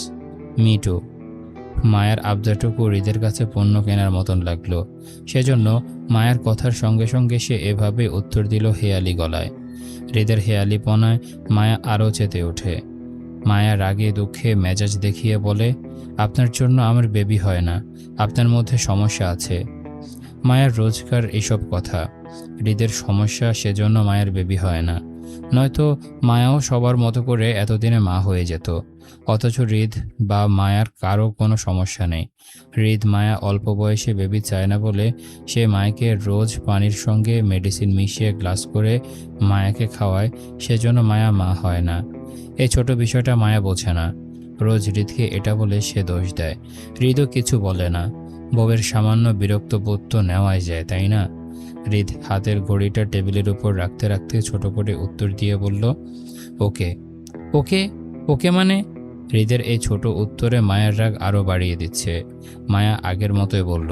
A: মিটু। মায়ের আবদারটুকু হৃদের কাছে পণ্য কেনার মতন লাগলো। সেজন্য মায়ের কথার সঙ্গে সঙ্গে সে এভাবে উত্তর দিল হেয়ালি গলায়। হৃদের হেয়ালিপনায় মায়া আরও চেতে ওঠে। মায়া রাগে দুঃখে মেজাজ দেখিয়ে বলে, আপনার জন্য আমার বেবি হয় না, আপনার মধ্যে সমস্যা আছে। মায়ের রোজকার এসব কথা। হৃদের সমস্যা, সেজন্য মায়ের বেবি হয় না। নয়তো মায়াও সবার মতো করে এতদিনে মা হয়ে যেত। অথচ হৃদ বা মায়ার কারো কোনো সমস্যা নেই। হৃদ মায়া অল্প বয়সে বেবি চায় না বলে সে মায়াকে রোজ পানির সঙ্গে মেডিসিন মিশিয়ে গ্লাস করে মায়াকে খাওয়ায়, সেজন্য মায়া মা হয় না। এই ছোট বিষয়টা মায়া বোঝে না। রোজ হৃদকে এটা বলে সে দোষ দেয়। হৃদও কিছু বলে না। বউয়ের সামান্য বিরক্ত বোধ তো নেওয়াই যায়, তাই না? হৃদ হাতের ঘড়িটা টেবিলের উপর রাখতে রাখতে ছোট করে উত্তর দিয়ে বলল, ওকে। ওকে? ওকে মানে? হৃদের এই ছোট উত্তরে মায়ের রাগ আরও বাড়িয়ে দিচ্ছে। মায়া আগের মতোই বলল,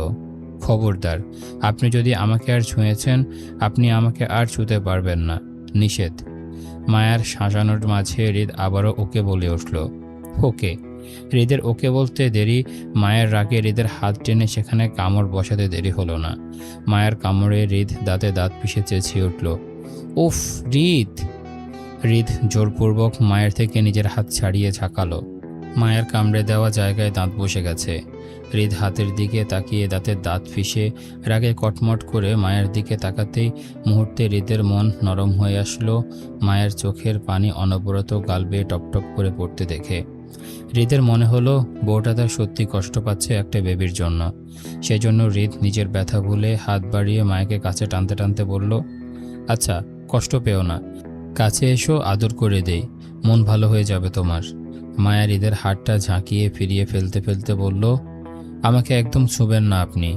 A: খবরদার, আপনি যদি আমাকে আর ছুঁয়েছেন, আপনি আমাকে আর ছুঁতে পারবেন না, নিষেধ। মায়ার শাসানোর মাঝে হৃদ আবারও ওকে বলে উঠল। ওকে। হৃদের ওকে বলতে দেরি, মায়ের রাগে হৃদের হাত টেনে সেখানে কামড় বসাতে দেরি হলো না। মায়ের কামড়ে হৃদ দাঁতে দাঁত পিষে চেঁচিয়ে উঠল, উফ হৃদ! হৃদ জোরপূর্বক মায়ের থেকে নিজের হাত ছাড়িয়ে ঝাঁকালো। মায়ের কামড়ে দেওয়া জায়গায় দাঁত বসে গেছে। হৃদ হাতের দিকে তাকিয়ে দাঁতের দাঁত ফিসে রাগে কটমট করে মায়ের দিকে তাকাতেই মুহূর্তে হৃদের মন নরম হয়ে আসলো মায়ের চোখের পানি অনবরত গাল বেয়ে টপটপ করে পড়তে দেখে। হৃদের মনে হলো বউটা তার সত্যি কষ্ট পাচ্ছে একটা বেবির জন্য। সেজন্য হৃদ নিজের ব্যথা ভুলে হাত বাড়িয়ে মায়েকে কাছে টানতে টানতে বলল, আচ্ছা কষ্ট পেও না, কাছে এসো, আদর করে দেই, মন ভালো হয়ে যাবে তোমার। মায়া হৃদের হাতটা ঝাঁকিয়ে ফিরিয়ে ফেলতে ফেলতে বলল, আমাকে একদম ছুঁবেন না আপনি,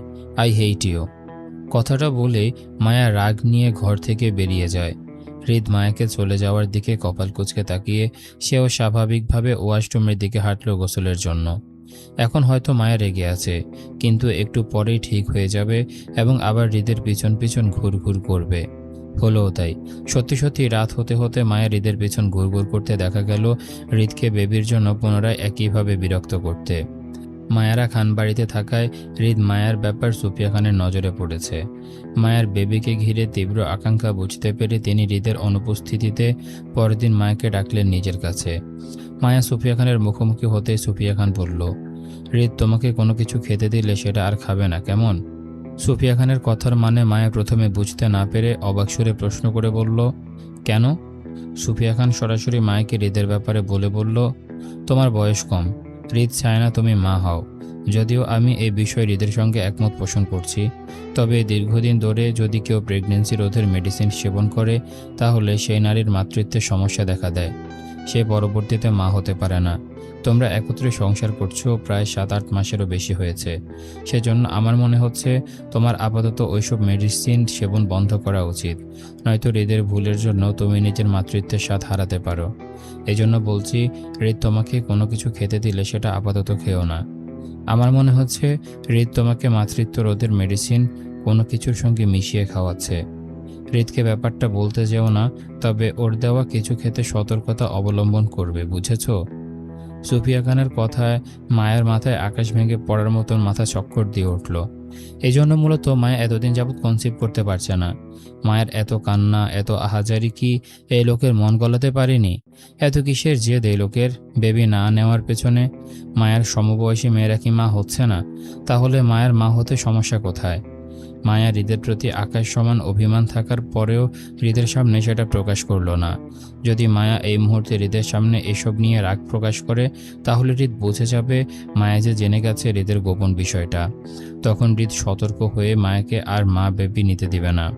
A: আই হেইট ইউ। কথাটা বলে মায়া রাগ নিয়ে ঘর থেকে বেরিয়ে যায়। হৃদ মায়াকে চলে যাওয়ার দিকে কপাল কুঁচকে তাকিয়ে সেও স্বাভাবিকভাবে ওয়াশরুমের দিকে হাঁটল গোসলের জন্য। এখন হয়তো মায়া রেগে আছে, কিন্তু একটু পরেই ঠিক হয়ে যাবে এবং আবার হৃদের পিছন পিছন ঘুরঘুর করবে। হলোও তাই। সত্যি সত্যি রাত হতে হতে মায়া হৃদের পিছন ঘুরঘুর করতে দেখা গেল হৃদকে বেবির জন্য পুনরায় একইভাবে বিরক্ত করতে। মায়ারা খান বাড়িতে থাকায় হৃদ মায়ার ব্যাপার সুফিয়া খানের নজরে পড়েছে। মায়ার বেবিকে ঘিরে তীব্র আকাঙ্ক্ষা বুঝতে পেরে তিনি হৃদের অনুপস্থিতিতে পরদিন মায়াকে ডাকলেন নিজের কাছে। মায়া সুফিয়া খানের মুখোমুখি হতে সুফিয়া খান বলল, হৃদ তোমাকে কোনো কিছু খেতে দিলে সেটা আর খাবে না, কেমন? সুফিয়া খানের কথার মানে মায়া প্রথমে বুঝতে না পেরে অবাক সুরে প্রশ্ন করে বলল, কেন? সুফিয়া খান সরাসরি মায়াকে হৃদের ব্যাপারে বলল, তোমার বয়স কম, হৃদ চায় না তুমি মা হও। যদিও আমি এই বিষয়ে হৃদের সঙ্গে একমত পোষণ করছি, তবে দীর্ঘদিন ধরে যদি কেউ প্রেগন্যান্সি রোধের মেডিসিন সেবন করে তাহলে সেই নারীর মাতৃত্বের সমস্যা দেখা দেয়, সে পরবর্তীতে মা হতে পারে না। তোমরা একত্রে সংসার করছো প্রায় 7-8 মাসেরও বেশি হয়েছে, সেজন্য আমার মনে হচ্ছে তোমার আপাতত ওইসব মেডিসিন সেবন বন্ধ করা উচিত, নয়তো হৃদের ভুলের জন্য তুমি নিজের মাতৃত্বের স্বাদ হারাতে পারো। এজন্য বলছি, হৃদ তোমাকে কোনো কিছু খেতে দিলে সেটা আপাতত খেও না। আমার মনে হচ্ছে হৃদ তোমাকে মাতৃত্ব রোধের মেডিসিন কোনো কিছুর সঙ্গে মিশিয়ে খাওয়াচ্ছে। হৃদকে ব্যাপারটা বলতে যেও না, তবে ওর দেওয়া কিছু খেতে সতর্কতা অবলম্বন করবে, বুঝেছো? সুফিয়া খানের কথায় মায়ের মাথায় আকাশ ভেঙে পড়ার মতন মাথা চক্কর দিয়ে উঠল। এই জন্য মূলত মায়া এতদিন যাবৎ কনসিভ করতে পারছে না। মায়ের এত কান্না, এত আহাজারি কি এই লোকের মন গলাতে পারেনি? এত কিসের জেদ এই লোকের বেবি না নেওয়ার পেছনে? মায়ের সমবয়সী মেয়েরা কি মা হচ্ছে না? তাহলে মায়ের মা হতে সমস্যা কোথায়? মায়া হৃদের প্রতি আকাশ সমান অভিমান থাকার পরেও হৃদের সামনে সেটা প্রকাশ করল না। যদি মায়া এই মুহূর্তে হৃদের সামনে এসব নিয়ে রাগ প্রকাশ করে তাহলে হৃদ বুঝে যাবে মায়া যে জেনে গেছে হৃদের গোপন বিষয়টা। তখন হৃদ সতর্ক হয়ে মায়াকে আর মা বেবি নিতে দিবে না।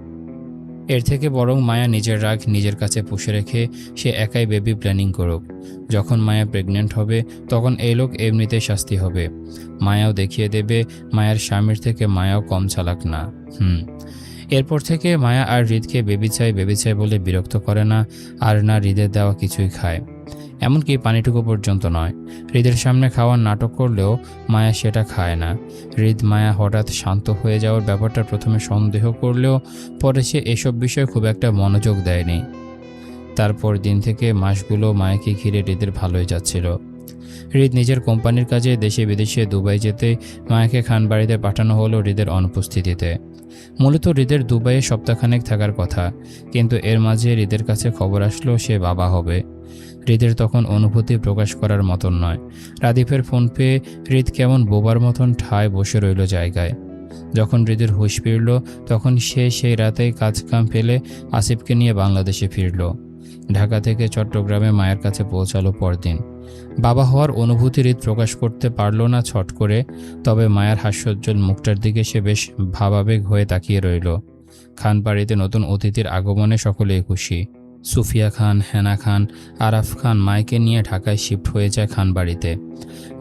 A: এর থেকে বরং মায়া নিজের রাগ নিজের কাছে পুষে রেখে সে একাই বেবি প্ল্যানিং করুক। যখন মায়া প্রেগনেন্ট হবে তখন এই লোক এমনিতেই শাস্তি হবে। মায়াও দেখিয়ে দেবে মায়ার স্বামীর থেকে মায়াও কম চালাক না। এরপর থেকে মায়া আর হৃদকে বেবি চাই বলে বিরক্ত করে না, আর না হৃদের দেওয়া কিছুই খায়, এমনকি পানিটুকু পর্যন্ত নয়। হৃদের সামনে খাওয়ার নাটক করলেও মায়া সেটা খায় না। হৃদ মায়া হঠাৎ শান্ত হয়ে যাওয়ার ব্যাপারটা প্রথমে সন্দেহ করলেও পরে সে এসব বিষয়ে খুব একটা মনোযোগ দেয়নি। তারপর দিন থেকে মাসগুলো মায়াকে ঘিরে হৃদের ভালোই যাচ্ছিল। হৃদ নিজের কোম্পানির কাজে দেশে বিদেশে দুবাই যেতে মায়াকে খান বাড়িতে পাঠানো হলো হৃদের অনুপস্থিতিতে। মূলত হৃদের দুবাইয়ে সপ্তাহখানেক থাকার কথা, কিন্তু এর মাঝে হৃদের কাছে খবর আসলো সে বাবা হবে। হৃদের তখন অনুভূতি প্রকাশ করার মতন নয়। রাদীপের ফোন পেয়ে হৃদ কেমন বোবার মতন ঠায় বসে রইল জায়গায়। যখন হৃদের হুঁশ ফিরল তখন সে সেই রাতেই কাজকাম ফেলে আসিফকে নিয়ে বাংলাদেশে ফিরল। ঢাকা থেকে চট্টগ্রামে মায়ের কাছে পৌঁছালো পরদিন। বাবা হওয়ার অনুভূতি হৃদ প্রকাশ করতে পারল না ছট করে, তবে মায়ের হাস্যোজ্জ্বল মুখটার দিকে সে বেশ ভাবাবেগ হয়ে তাকিয়ে রইল। খান বাড়িতে নতুন অতিথির আগমনে সকলেই খুশি। সুফিয়া খান, হেনা খান, আরাফ খান মাইকে নিয়ে ঢাকায় শিফট হয়ে যায় খান বাড়িতে।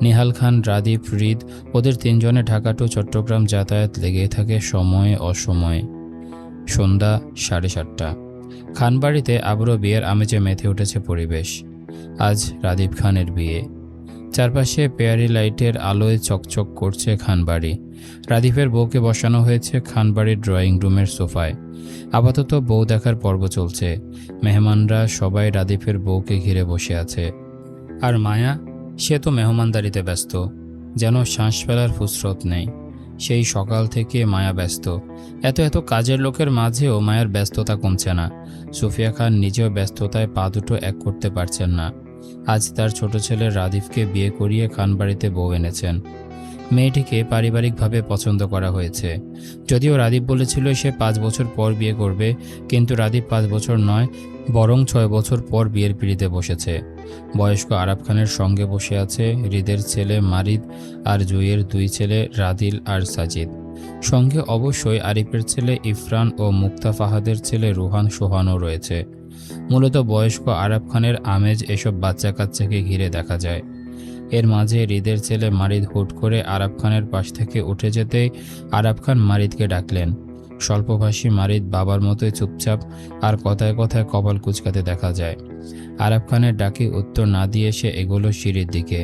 A: নিহাল খান, রাদীপ, হৃদ ওদের তিনজনে ঢাকা টু চট্টগ্রাম যাতায়াত লেগেই থাকে সময়ে অসময়ে। সন্ধ্যা 7:30। খান বাড়িতে আবারও বিয়ের আমেজে মেতে উঠেছে পরিবেশ। আজ রাদীপ খানের বিয়ে। চারপাশে পেয়ারি লাইটের আলোয় চকচক করছে খানবাড়ি। রাদীপের বউকে বসানো হয়েছে খানবাড়ির ড্রয়িং রুমের সোফায়। আপাতত বউ দেখার পর্ব চলছে। মেহমানরা সবাই রাদীপের বউকে ঘিরে বসে আছে। আর মায়া, সে তো মেহমানদারিতে ব্যস্ত, যেন শ্বাস ফেলার ফুসরত নেই। সেই সকাল থেকে মায়া ব্যস্ত। এত কাজের লোকের মাঝেও মায়ার ব্যস্ততা কমছে না। সুফিয়া খান নিজেও ব্যস্ততায় পা দুটো এক করতে পারছেন না। আজ তার ছোট ছেলে রাদীপকে বিয়ে করিয়ে খানবাড়িতে বউ এনেছেন। মেয়েটিকে পারিবারিকভাবে পছন্দ করা হয়েছে। যদিও রাদীপ বলেছিল সে 5 বছর পর বিয়ে করবে, কিন্তু রাদীপ 5 বছর নয়, বরং 6 বছর পর বিয়ের পিঁড়িতে বসেছে। বয়স্ক আরাফ খানের সঙ্গে বসে আছে হৃদের ছেলে মারিদ আর জুইয়ের 2 ছেলে রাদিল আর সাজিদ। সঙ্গে অবশ্যই আরিফের ছেলে ইফরান ও মুক্তা ফাহাদের ছেলে রুহান সোহানও রয়েছে। মূলত বয়স্ক আরাফ খানের আমেজ এসব বাচ্চা কাচ্চাকে ঘিরে দেখা যায়। এর মাঝে হৃদের ছেলে মারিদ হুট করে আরাফ খানের পাশ থেকে উঠে যেতে আরাফ খান মারিদকে ডাকলেন। স্বল্পভাষী মারিদ বাবার মতোই চুপচাপ, আর কথায় কথায় কপাল কুঁচকাতে দেখা যায়। আরাফ খানের ডাকে উত্তর না দিয়ে সে এগোলো সিঁড়ির দিকে।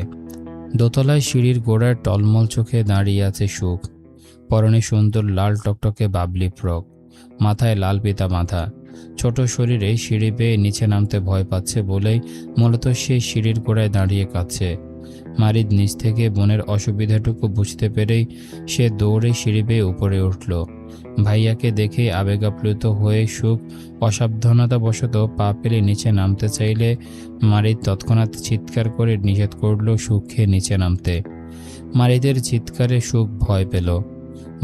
A: দোতলায় সিঁড়ির গোড়ায় টলমল চোখে দাঁড়িয়ে আছে সুখ। পরনে সুন্দর লাল টকটকে বাবলি ফ্রক, মাথায় লাল পিতা মাথা। ছোট শরীরে সিঁড়ি বেয়ে নিচে নামতে ভয় পাচ্ছে বলেই মূলত সে সিঁড়ির গোড়ায় দাঁড়িয়ে কাঁদছে। মারিদ নিচ থেকে বোনের অসুবিধাটুকু বুঝতে পেরেই সে দৌড়ে সিঁড়ি বেয়ে উপরে উঠল। ভাইয়াকে দেখেই আবেগাপ্লুত হয়ে সুখ অসাবধানতাবশত পা ফেলে নিচে নামতে চাইলে মারিদ তৎক্ষণাৎ চিৎকার করে নিষেধ করল সুখকে নিচে নামতে। মারিদের চিৎকারে সুখ ভয় পেল।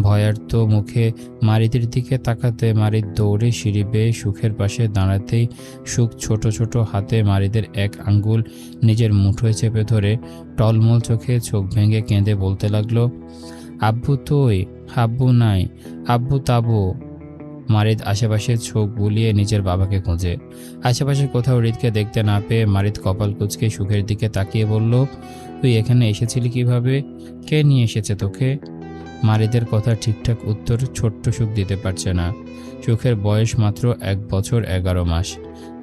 A: ভয়ার্ত মুখে মারিদের দিকে তাকাতে মারিদ দৌড়ে সিঁড়ি বেয়ে সুখের পাশে দাঁড়াতেই সুখ ছোট ছোট হাতে মারিদের এক আঙ্গুল নিজের মুঠোয় চেপে ধরে টলমল চোখে চোখ ভেঙে কেঁদে বলতে লাগলো, আব্বু তুই, আব্বু নাই, আব্বু তাবু। মারিদ আশেপাশে চোখ বুলিয়ে নিজের বাবাকে খোঁজে। আশেপাশে কোথাও হৃদকে দেখতে না পেয়ে মারিদ কপাল কুঁচকে সুখের দিকে তাকিয়ে বলল, তুই এখানে এসেছিলি কিভাবে? কে নিয়ে এসেছে তোকে? মারিদের কথা ঠিকঠাক উত্তর ছোট্ট সুখ দিতে পারছে না। সুখের বয়স মাত্র 1 বছর 11 মাস,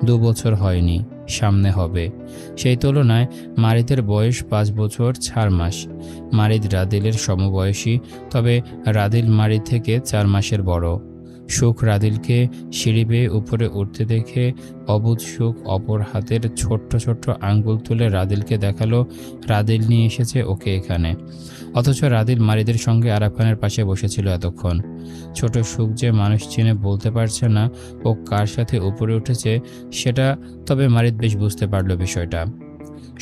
A: 2 বছর হয়নি, সামনে হবে। সেই তুলনায় মারিদের বয়স 5 বছর 4 মাস। মারিদ রাদিলের সমবয়সী, তবে রাদিল মারিদ থেকে 4 মাসের বড়। সুখ রাদিলকে সিঁড়ি বেয়ে উপরে উঠতে দেখে অবুঝ সুখ অপর হাতের ছোট্ট ছোট্ট আঙ্গুল তুলে রাদিলকে দেখালো রাদিল নিয়ে এসেছে ওকে এখানে। অথচ রাদিল মারিদের সঙ্গে আরাফ খানের পাশে বসেছিল এতক্ষণ। ছোট সুখ যে মানুষ চিনে বলতে পারছে না ও কার সাথে উপরে উঠেছে সেটা, তবে মারিদ বেশ বুঝতে পারল বিষয়টা।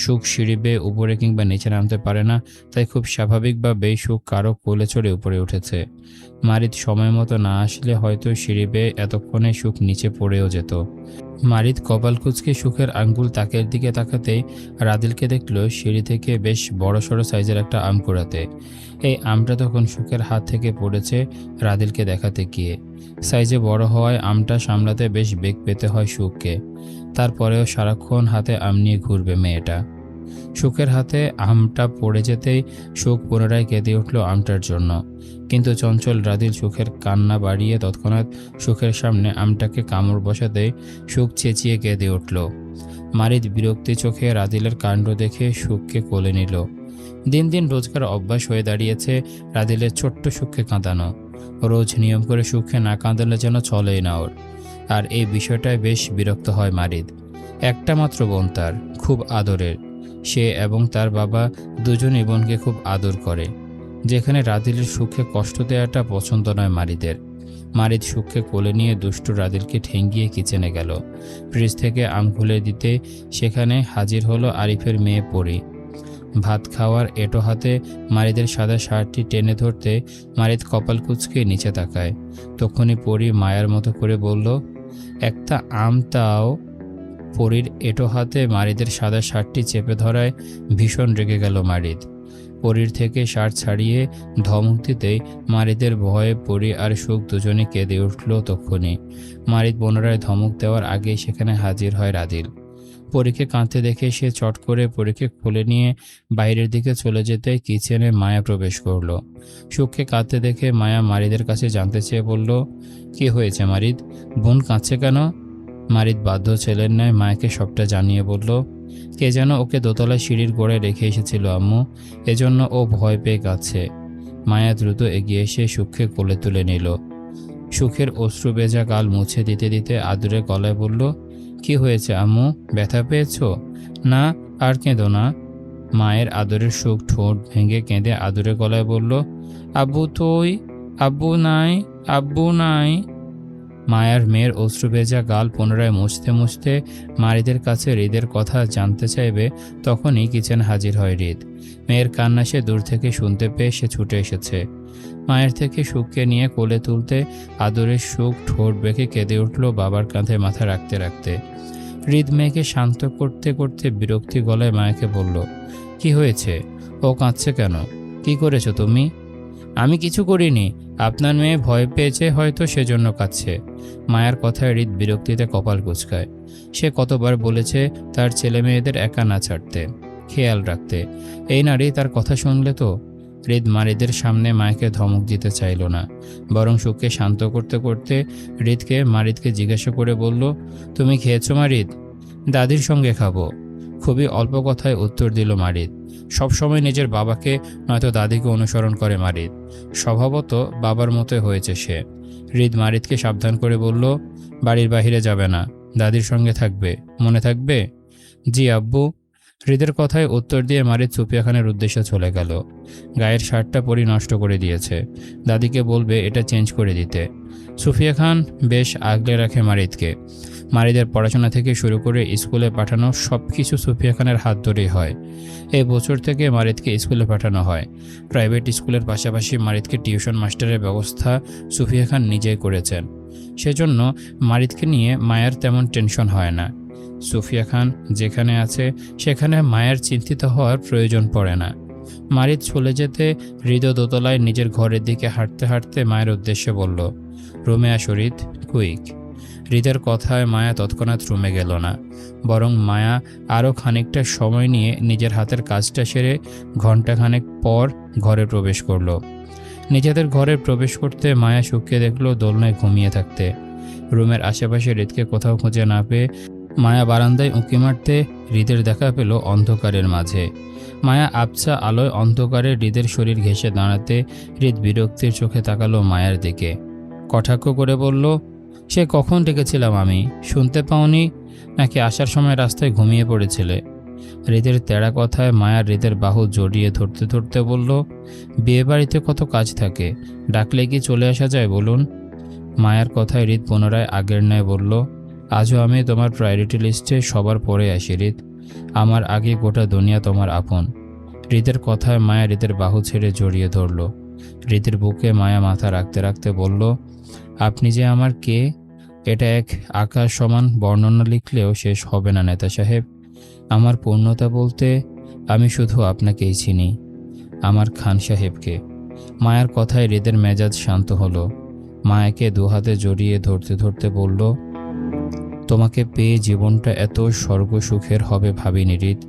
A: সুখ সিঁড়ি বেয়ে উপরে কিংবা নিচে নামতে পারে না, তাই খুব স্বাভাবিকভাবেই সুখ কারো কোলে চড়ে উপরে উঠেছে। মারিদ সময় মতো না আসলে হয়তো সিঁড়ি বেয়ে এতক্ষণে সুখ নিচে পড়েও যেত। মারিদ কপাল কুঁচকে সুখের আঙ্গুল তাকের দিকে তাকাতেই রাদিলকে দেখল সিঁড়ি থেকে বেশ বড়সড় সাইজের একটা আম কুড়াতে। এই আমটা তখন সুখের হাত থেকে পড়েছে রাদিলকে দেখাতে গিয়ে। সাইজে বড় হওয়ায় আমটা সামলাতে বেশ বেগ পেতে হয় সুখকে। তারপরেও সারাক্ষণ হাতে আম নিয়ে ঘুরবে মেয়েটা। সুখের হাতে আমটা পড়ে যেতেই সুখ পুনরায় কেঁদে উঠল আমটার জন্য। কিন্তু চঞ্চল রাদিল সুখের কান্না বাড়িয়ে তৎক্ষণাৎ সুখের সামনে আমটাকে কামড় বসাতেই সুখ চেঁচিয়ে কেঁদে উঠল। মারিদ বিরক্তি চোখে রাদিলের কাণ্ড দেখে সুখকে কোলে নিল। দিন দিন রোজকার অভ্যাস হয়ে দাঁড়িয়েছে রাদিলের ছোট্ট সুখকে কাঁদানো। রোজ নিয়ম করে সুখকে না কাঁদালে যেন চলেই না ওর। আর এই বিষয়টায় বেশ বিরক্ত হয় মারিদ। একটা মাত্র বোন তার, খুব আদরের। সে এবং তার বাবা দুজনই বোনকে খুব আদর করে। যেখানে রাদিলের সুখকে কষ্ট দেওয়াটা পছন্দ নয় মারিদের। মারিদ সুখকে কোলে নিয়ে দুষ্টু রাদিলকে ঠেঙ্গিয়ে কিচেনে গেল। ফ্রিজ থেকে আম খুলে দিতে সেখানে হাজির হলো আরিফের মেয়ে পরি। ভাত খাওয়ার এঁটো হাতে মারিদের সাদা শার্টটি টেনে ধরতে মারিদ কপাল কুঁচকে নিচে তাকায়। তখনই পরি মায়ার মতো করে বলল, একটা আম তাও। পরির এঁটো হাতে মারিদের সাদা শার্টটি চেপে ধরায় ভীষণ রেগে গেল মারিদ। পরির থেকে শার্ট ছাড়িয়ে ধমক দিতেই মারিদের ভয়ে পরি আর সুখ দুজনে কেঁদে উঠল। তখনই মারিদ পুনরায় ধমক দেওয়ার আগেই সেখানে হাজির হয় রাদিল। পরীকে কাঁদতে দেখে সে চট করে পরীকে খুলে নিয়ে বাইরের দিকে চলে যেতে কিচেনে মায়া প্রবেশ করলো। সুখকে কাঁদতে দেখে মায়া মারিদের কাছে জানতে চেয়ে বলল, কি হয়েছে মারিদ? বোন কাঁদছে কেন? মারিদ বাধ্য ছেলের ন্যায় মায়াকে সবটা জানিয়ে বলল, কে যেন ওকে দোতলায় সিঁড়ির গোড়ায় রেখে এসেছিল আম্মু, এজন্য ও ভয় পেয়ে কাঁদছে। মায়া দ্রুত এগিয়ে এসে সুখকে কোলে তুলে নিল। সুখের অশ্রু ভেজা গাল মুছে দিতে দিতে আদুরে গলায় বলল, কি হয়েছে আম্মু, ব্যথা পেয়েছো? না, আর কেঁদো না। মায়ের আদরের সুখ ঠোঁট ভেঙে কেঁদে আদুরে গলায় বলল, আব্বু তুই, আব্বু নাই, আব্বু নাই। মায়ার মেয়ের অশ্রুভেজা গাল পুনরায় মুছতে মুছতে মারিদের কাছে হৃদের কথা জানতে চাইবে, তখনই কিচেনে হাজির হয় হৃদ। মেয়ের কান্না সে দূর থেকে শুনতে পেয়ে সে ছুটে এসেছে। মায়ের থেকে সুখকে নিয়ে কোলে তুলতে আদরের সুখ ঠোঁট বেঁকে কেঁদে উঠল বাবার কাঁধে মাথা রাখতে রাখতে। হৃদ মেয়েকে শান্ত করতে করতে বিরক্তি গলায় মায়াকে বলল, কি হয়েছে? ও কাঁদছে কেন? কি করেছো তুমি? আমি কিছু করিনি, আপনার মেয়ে ভয় পেয়েছে হয়তো সেজন্য কাঁদছে। মায়ার কথায় হৃদ বিরক্তিতে কপাল কুঁচকায়। সে কতবার বলেছে তার ছেলে মেয়েদের একা না ছাড়তে, খেয়াল রাখতে। এই নারী তার কথা শুনলে তো। হৃদ মারিদের সামনে মায়াকে ধমক দিতে চাইল না, বরং সুখকে শান্ত করতে করতে মারিদকে জিজ্ঞাসা করে বলল, তুমি খেয়েছো মারিদ? দাদির সঙ্গে খাবো। খুবই অল্প কথায় উত্তর দিল মারিদ। সবসময় নিজের বাবাকে নয়তো দাদিকে অনুসরণ করে মারিদ। স্বভাবত বাবার মতোই হয়েছে সে। হৃদ মারিদকে সাবধান করে বলল, বাড়ির বাহিরে যাবে না, দাদির সঙ্গে থাকবে, মনে থাকবে? জি আব্বু। হৃদের কথায় উত্তর দিয়ে মারিদ সুফিয়া খানের উদ্দেশ্যে চলে গেল। গায়ের শার্টটা পরি নষ্ট করে দিয়েছে, দাদিকে বলবে এটা চেঞ্জ করে দিতে। সুফিয়া খান বেশ আগলে রাখে মারিদকে। মারিদের পড়াশোনা থেকে শুরু করে স্কুলে পাঠানো সব কিছু সুফিয়া খানের হাত ধরেই হয়। এই বছর থেকে মারিদকে স্কুলে পাঠানো হয়। প্রাইভেট স্কুলের পাশাপাশি মারিদকে টিউশন মাস্টারের ব্যবস্থা সুফিয়া খান নিজেই করেছেন। সেজন্য মারিদকে নিয়ে মায়ের তেমন টেনশন হয় না। সুফিয়া খান যেখানে আছে সেখানে মায়ের চিন্তিত হওয়ার প্রয়োজন পড়ে না। মারিদ চলে যেতে হৃদ দোতলায় নিজের ঘরের দিকে হাঁটতে হাঁটতে মায়ের উদ্দেশ্যে বলল, রুমে আসো হৃদ, কুইক। হৃদের কথায় মায়া তৎক্ষণাৎ রুমে গেল না, বরং মায়া আরও খানিকটা সময় নিয়ে নিজের হাতের কাজটা সেরে ঘণ্টাখানেক পর ঘরে প্রবেশ করল। নিজেদের ঘরে প্রবেশ করতে মায়া সুখকে দেখল দোলনায় ঘুমিয়ে থাকতে। রুমের আশেপাশে হৃদকে কোথাও খুঁজে না পেয়ে মায়া বারান্দায় উঁকি মারতে হৃদের দেখা পেল অন্ধকারের মাঝে। মায়া আবছা আলোয় অন্ধকারে হৃদের শরীর ঘেঁষে দাঁড়াতে হৃদ বিরক্তির চোখে তাকালো মায়ার দিকে। কটাক্ষ করে বলল, সে কখন ডেকেছিলাম আমি, শুনতে পাওনি? নাকি আসার সময় রাস্তায় ঘুমিয়ে পড়েছিলে? হৃদের তেড়া কথায় মায়া হৃদের বাহু জড়িয়ে ধরতে ধরতে বলল, বিয়ে বাড়িতে কত কাজ থাকে, ডাকলে কি চলে আসা যায় বলুন? মায়ার কথায় হৃদ পুনরায় আগের ন্যায় বলল, আজও আমি তোমার প্রায়োরিটি লিস্টে সবার পরে আসি হৃদ, আমার আগে গোটা দুনিয়া তোমার আপন। হৃদের কথায় মায়া হৃদের বাহু ছেড়ে জড়িয়ে ধরল। হৃদের বুকে মায়া মাথা রাখতে রাখতে বলল, আপনি যে আমার কে এটা এক আকাশ সমান বর্ণনা লিখলেও শেষ হবে না নেতা সাহেব। আমার পূর্ণতা বলতে আমি শুধু আপনাকেই চিনি, আমার খান সাহেবকে। মায়ার কথায় হৃদের মেজাজ শান্ত হলো। মায়াকে দুহাতে জড়িয়ে ধরতে ধরতে বলল, তোমাকে পেয়ে জীবনটা এত স্বর্গ সুখের হবে ভাবিনি হৃদ।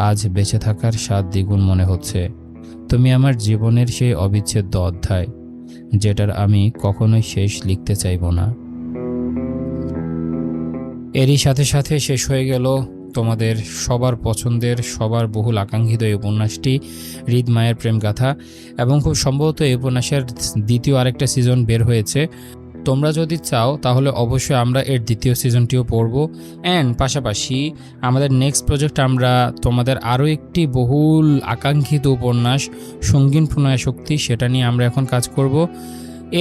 A: আজ বেঁচে থাকার স্বাদ দ্বিগুণ মনে হচ্ছে। তুমি আমার জীবনের সেই অবিচ্ছেদ্য অধ্যায়, যেটার আমি কখনোই শেষ লিখতে চাইব না। এরই সাথে সাথে শেষ হয়ে গেল তোমাদের সবার পছন্দের, সবার বহুল আকাঙ্ক্ষিত এই উপন্যাসটি হৃদ মায়ের প্রেম গাথা। এবং খুব সম্ভবত এই উপন্যাসের দ্বিতীয় আরেকটা সিজন বের হয়েছে। তোমরা যদি চাও তাহলে অবশ্যই আমরা এর দ্বিতীয় সিজনটিও পড়ব। অ্যান্ড পাশাপাশি আমাদের নেক্সট প্রজেক্ট আমরা তোমাদের আরও একটি বহুল আকাঙ্ক্ষিত উপন্যাস সঙ্গীন প্রণয়াসক্তি, সেটা নিয়ে আমরা এখন কাজ করব।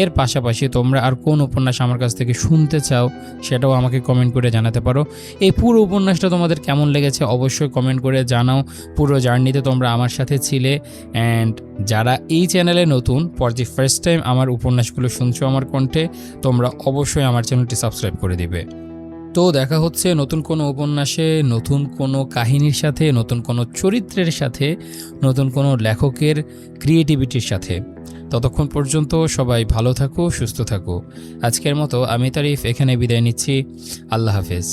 A: এর পাশাপাশি তোমরা আর কোন উপন্যাস আমার কাছ থেকে শুনতে চাও সেটাও আমাকে কমেন্ট করে জানাতে পারো। এই পুরো উপন্যাসটা তোমাদের কেমন লেগেছে অবশ্যই কমেন্ট করে জানাও। পুরো জার্নিতে তোমরা আমার সাথে ছিলে। অ্যান্ড যারা এই চ্যানেলে নতুন, ফর দি ফার্স্ট টাইম আমার উপন্যাসগুলো শুনছো আমার কণ্ঠে, তোমরা অবশ্যই আমার চ্যানেলটি সাবস্ক্রাইব করে দিবে। তো দেখা হচ্ছে নতুন কোনো উপন্যাসে, নতুন কোনো কাহিনীর সাথে, নতুন কোনো চরিত্রের সাথে, নতুন কোনো লেখকের ক্রিয়েটিভিটির সাথে। ততক্ষণ পর্যন্ত সবাই ভালো থাকো, সুস্থ থাকো। আজকের মতো আমি তারিফ এখানে বিদায় নিচ্ছি। আল্লাহ হাফেজ।